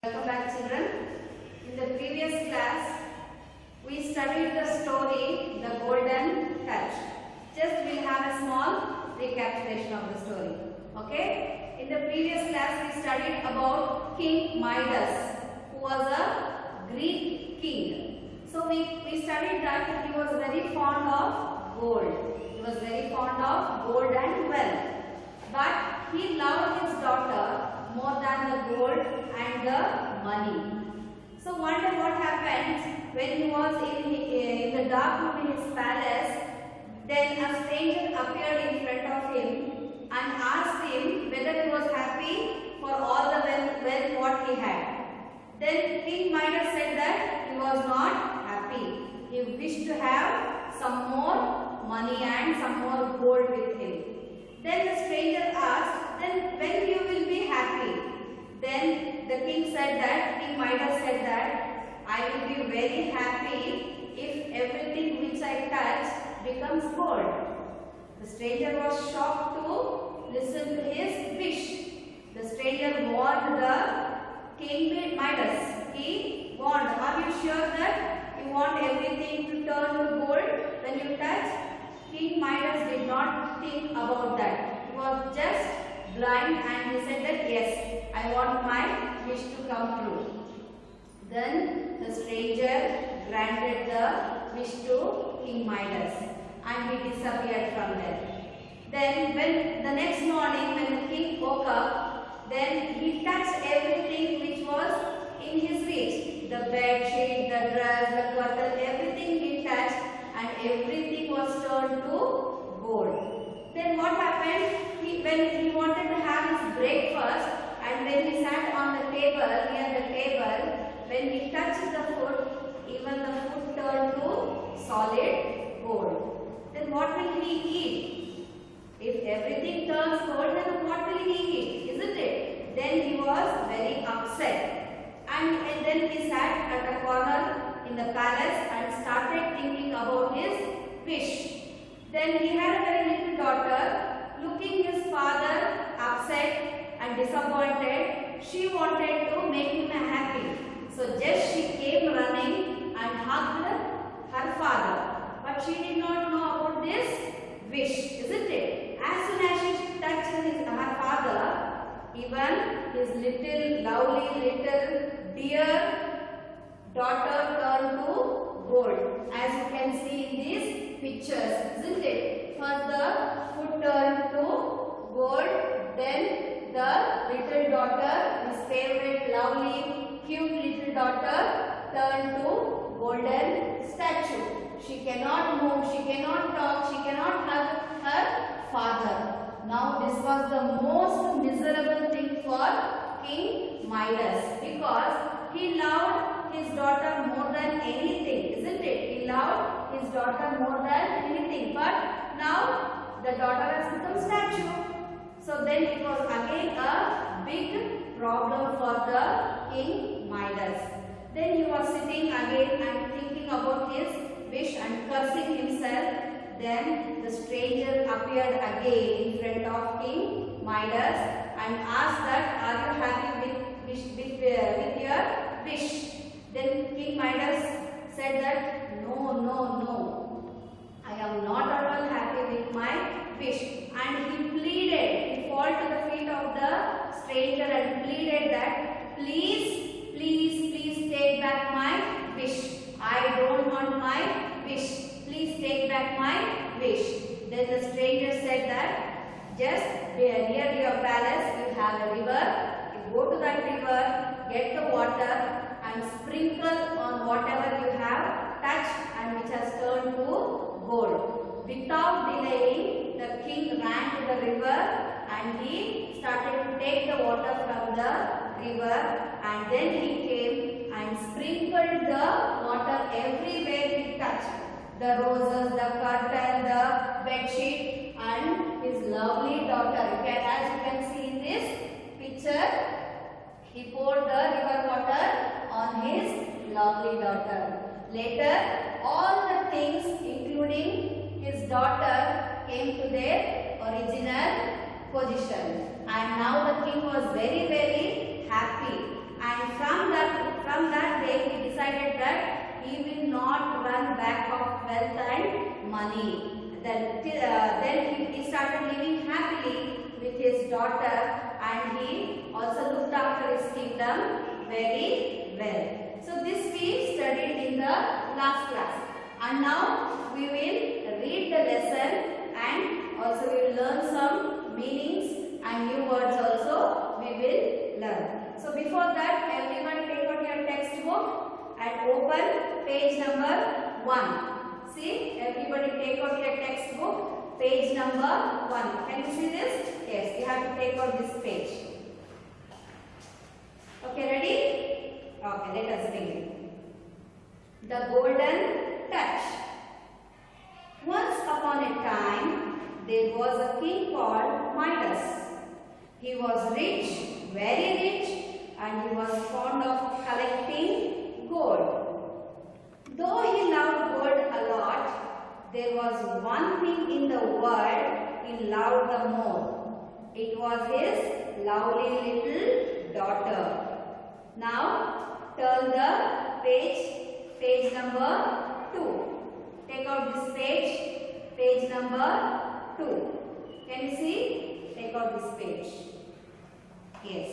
Welcome back, children. In the previous class, we studied the story, The Golden Touch. Just we'll have a small recapitulation of the story. Okay? In the previous class, we studied about King Midas, who was a Greek king. So we studied that he was very fond of gold. He was very fond of gold and wealth. But he loved his daughter more than the gold and the money. So one day what happened, when he was in the dark room in his palace, then a stranger appeared in front of him and asked him whether he was happy for all the wealth what he had. Then King Midas said that he was not happy. He wished to have some more money and some more gold with him. Then the stranger asked, then when you will be happy? Then the king Midas said that, I will be very happy if everything which I touch becomes gold. The stranger was shocked to listen to his wish. The stranger warned the King Midas. He warned, are you sure that you want everything to turn to gold when you touch? King Midas did not think about that. He was just blind and he said that yes, I want my wish to come true. Then the stranger granted the wish to King Midas and he disappeared from there. Then when the next morning when the king woke up, then he touched everything which was in his reach. The bed sheet, the dress, the curtain, everything he touched and everything was turned to gold. Then what happened? When he wanted to have his breakfast and when he sat on the table, near the table, when he touched the food, even the food turned to solid gold. Then what will he eat? If everything turns gold, then what will he eat? Isn't it? Then he was very upset. And then he sat at a corner in the palace and started thinking about his wish. Then he had a very little daughter. Looking his father upset and disappointed, she wanted to make him happy. So just she came running and hugged her father. But she did not know about this wish, isn't it? As soon as she touched her father, even his little lovely little dear daughter turned to gold, as you can see in these pictures, isn't it? First the food turned to gold, then the little daughter, his favorite lovely cute little daughter, turned to golden statue. She cannot move, she cannot talk, she cannot hug her father. Now this was the most miserable thing for King Midas because he loved his daughter more than anything, isn't it? He loved his daughter more than anything, but now the daughter has become statue. So then it was again a big problem for the King Midas. Then he was sitting again and thinking about his wish and cursing himself. Then the stranger appeared again in front of King Midas and asked that, are you happy with your wish? Then King Midas said that, no, I am not at all happy with my wish. And he pleaded, he fell to the feet of the stranger and pleaded that, please take back my wish. I don't want my wish. Please take back my wish. Then the stranger said that, just near your palace you have a river. You go to that river, get the water and sprinkle on whatever you have touched and which has turned to gold. Without delaying, the king ran to the river and he started to take the water from the river and then he came and sprinkled the water everywhere he touched. The roses, the curtain, the bedsheet and his lovely daughter. As you can see in this picture, he poured the river water on his lovely daughter. Later, all the things including his daughter came to their original position. And now the king was very happy. And from decided that he will not run back of wealth and money. Then he started living happily with his daughter, and he also looked after his kingdom very well. So this we studied in the last class, and now we will read the lesson, and also we will learn some meanings and new words also we will learn. So before that, everyone take out your textbook and open page number 1. See, everybody take out your textbook, page number 1. Can you see this? Yes, you have to take out this page. Okay, ready? Okay, let us begin. The golden touch. Once upon a time, there was a king called Midas. He was rich, very rich, and he was fond of collecting gold. Though he loved gold a lot, there was one thing in the world he loved the more. It was his lovely little daughter. Now, turn the page number 2. Take out this page number 2. Can you see? Take out this page. Yes.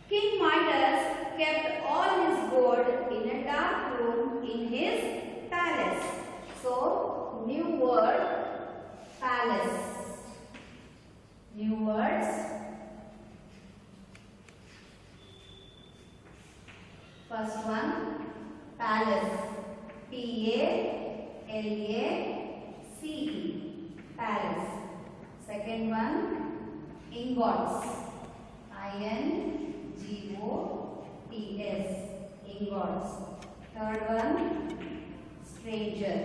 King Midas kept all his gold in a dark room in his palace. So, new word, palace. New words. First one, palace. P-A-L-A-C-E. Palace. Second one, ingots. I-N-G-O-T-S. Ingots. Third one, stranger.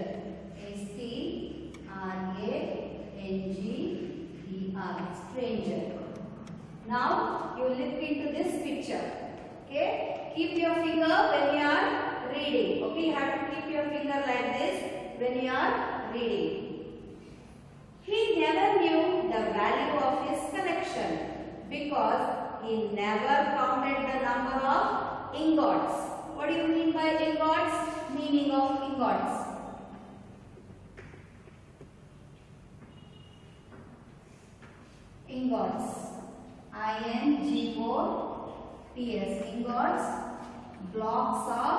S-T-R-A-N-G-E-R. Stranger. Now you look into this picture. Okay? Keep your finger when you are reading. Okay? You have to keep your finger like this when you are reading. He never knew the value of his collection because he never counted the number of ingots. What do you mean by ingots? Meaning of ingots. Ingots. I-N-G-O-T-S. Ingots. Blocks of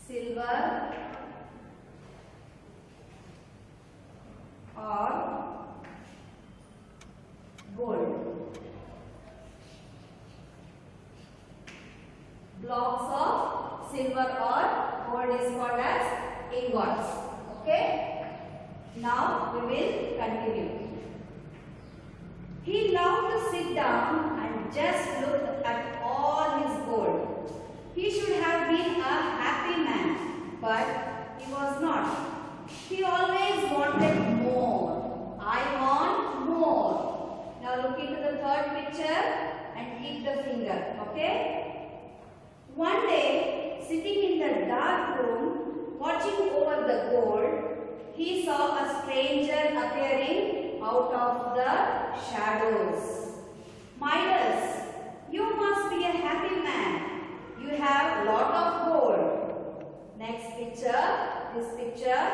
silver or gold. Blocks of silver or gold is called as ingots. Okay? Now we will continue. He loved to sit down and just look at all his gold. He should have been a happy man, but he was not. He always wanted more. I want more. Now look into the third picture and keep the finger. Okay? One day, sitting in the dark room, watching over the gold, he saw a stranger appearing out of the shadows. Midas, you must be a happy man. You have lot of gold. Next picture, this picture.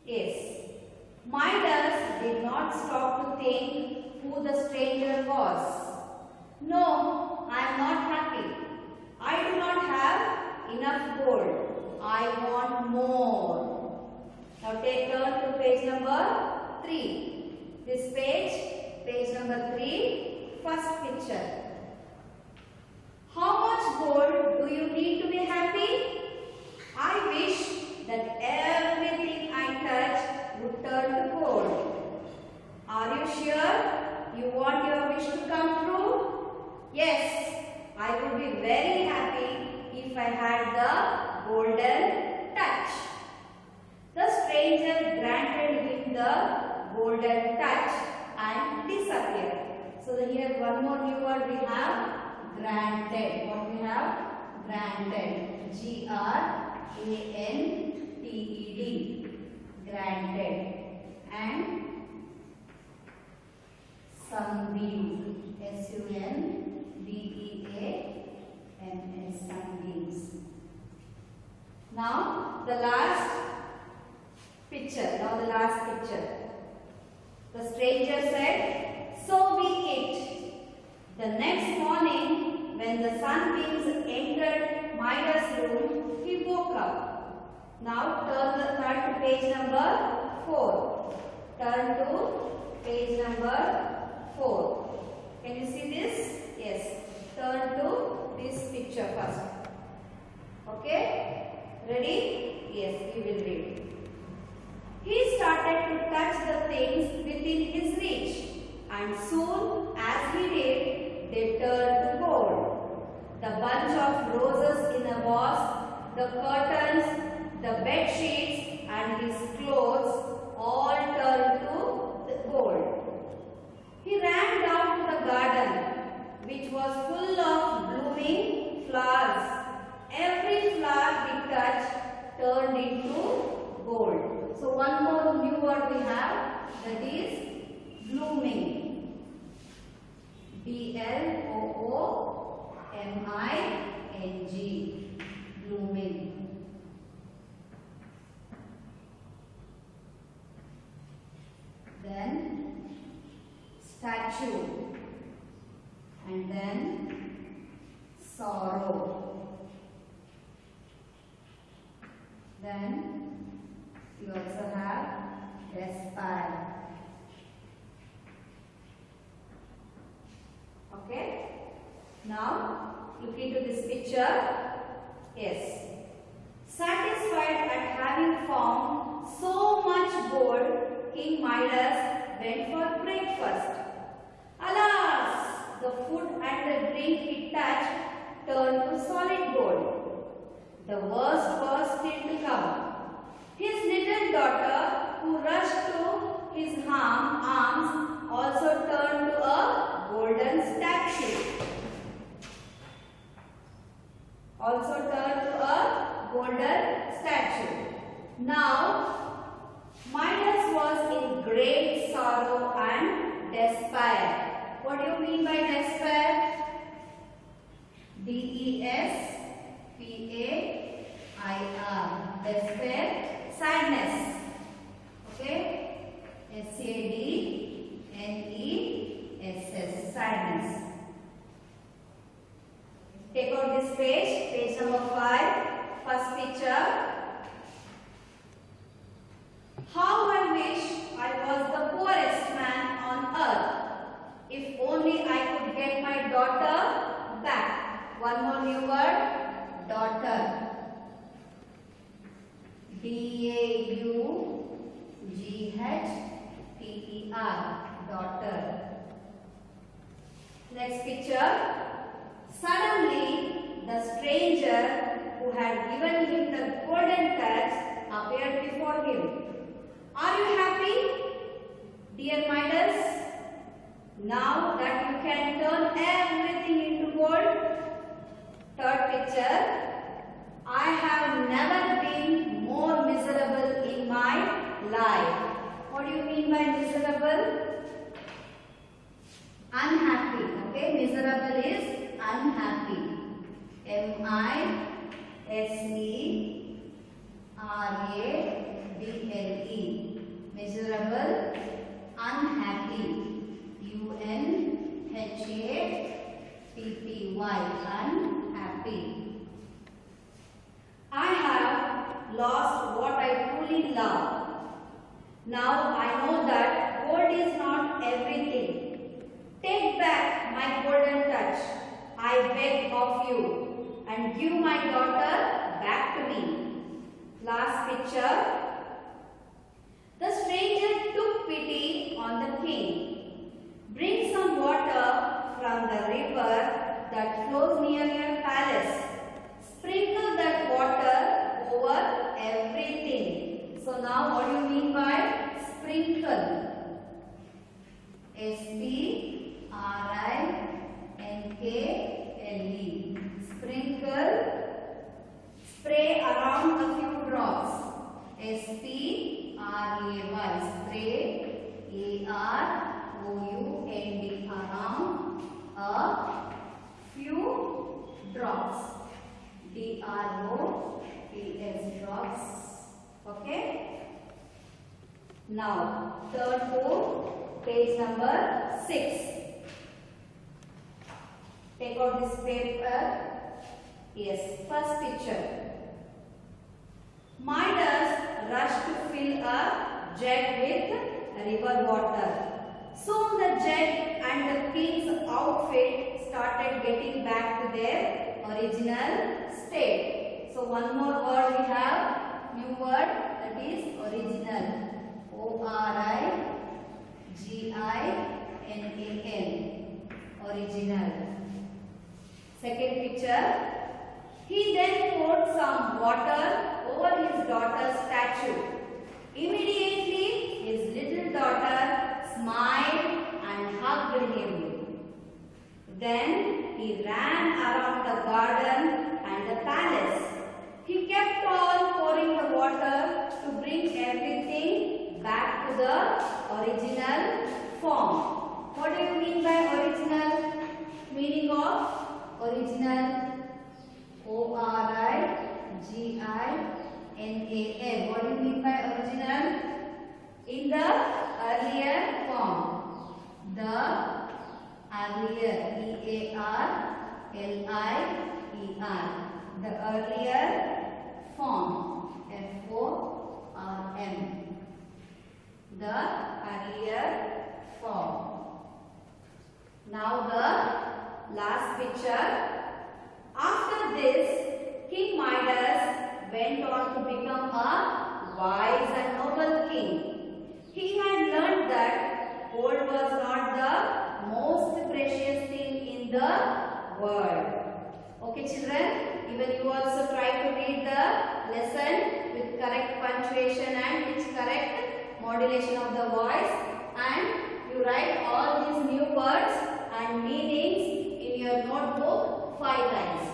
Yes. Midas did not stop to think who the stranger was. No, I am not happy. I do not have enough gold. I want more. Now turn to page number 3. This page number 3, first picture. How much gold do you need to be happy? I wish that everything I touch would turn to gold. Are you sure you want your wish to come true? Yes, I would be very happy if I had the golden touch. The stranger granted him the golden touch and disappeared. So here one more new word we have, granted. What we have? Granted. G-R-A-N-T-E-D. Granted. And sunbeam. sunbeams, sunbeams. Now the last picture. The stranger said, "So be it." The next morning, when the sunbeams entered Midas' room, he woke up. Now turn to page number 4. Turn to page number 4. Can you see this? Yes. Turn to this picture first. Okay? Ready? Yes, we will read. He started to touch the things within his reach, and soon as he did, they turned to gold. The bunch of roses in a vase, the curtains, the bed sheets, and his clothes all turned to gold. He ran down to the garden, which was full of blooming flowers. Every flower he touched turned into gold. So one more new word we have, that is blooming. B-L-O-O-M-I-N-G. Blooming. Then statue, and then sorrow. Then you also have despair. Okay? Now look into this picture. Yes. Satisfied at having found so much gold, King Midas went for breakfast. Alas! The food and the drink he touched turned to solid gold. The worst was still to come. His little daughter, who rushed to his arms, also turned to a golden statue. Now, Midas was in great sorrow and despair. What do you mean by despair? D-E-S-P-A-I-R. Despair, sadness. Okay? S-A-D-N-E-S-S. Sadness. Take out this page number 5. First picture. How I wish I was the poorest man on earth. If only I could get my daughter back. One more new word, daughter. D-A-U-G-H-T-E-R. Daughter. Next picture. Suddenly, the stranger who had given him the golden touch appeared before him. Are you happy, dear Midas? Now that you can turn everything into gold? Third picture. I have never been more miserable in my life. What do you mean by miserable? Unhappy. Okay, miserable is unhappy. M-I-S-E-R-A-B-L-E. Miserable, unhappy. U-N-H-A-P-P-Y. Unhappy. I have lost what I truly love. Now I know that gold is not everything. Take back my golden touch, I beg of you, and give my daughter back to me. Last picture. The stranger took pity on the king. Bring some water from the river that flows near your palace. Sprinkle that water over everything. So now what do you mean by sprinkle? S-P-R-I-N-K-L-E. Sprinkle. Spray around a few drops. S-P-R-A-Y. Spray. A-R-O-U-N-D. Around a Now, turn to page number 6. Take out this paper. Yes, first picture. Midas rushed to fill a jug with river water. Soon the jug and the king's outfit started getting back to their original state. So one more word we have, new word, that is original. O-R-I-G-I-N-A-L. Original. Second picture. He then poured some water over his daughter's statue. Immediately, his little daughter smiled and hugged him. Then he ran around the garden and the palace. He kept on pouring the water to bring everything back to the original form. What do you mean by original? Meaning of original? O-R-I-G-I-N-A-L. What do you mean by original? In the earlier form. The earlier. E-A-R-L-I-E-R. The earlier form. F-O-R-M. The earlier form. Now the last picture. After this, King Midas went on to become a wise and noble king. He had learned that gold was not the most precious thing in the world. Okay children, even you also try to read the lesson with correct punctuation and with correct modulation of the voice, and you write all these new words and meanings in your notebook 5 times.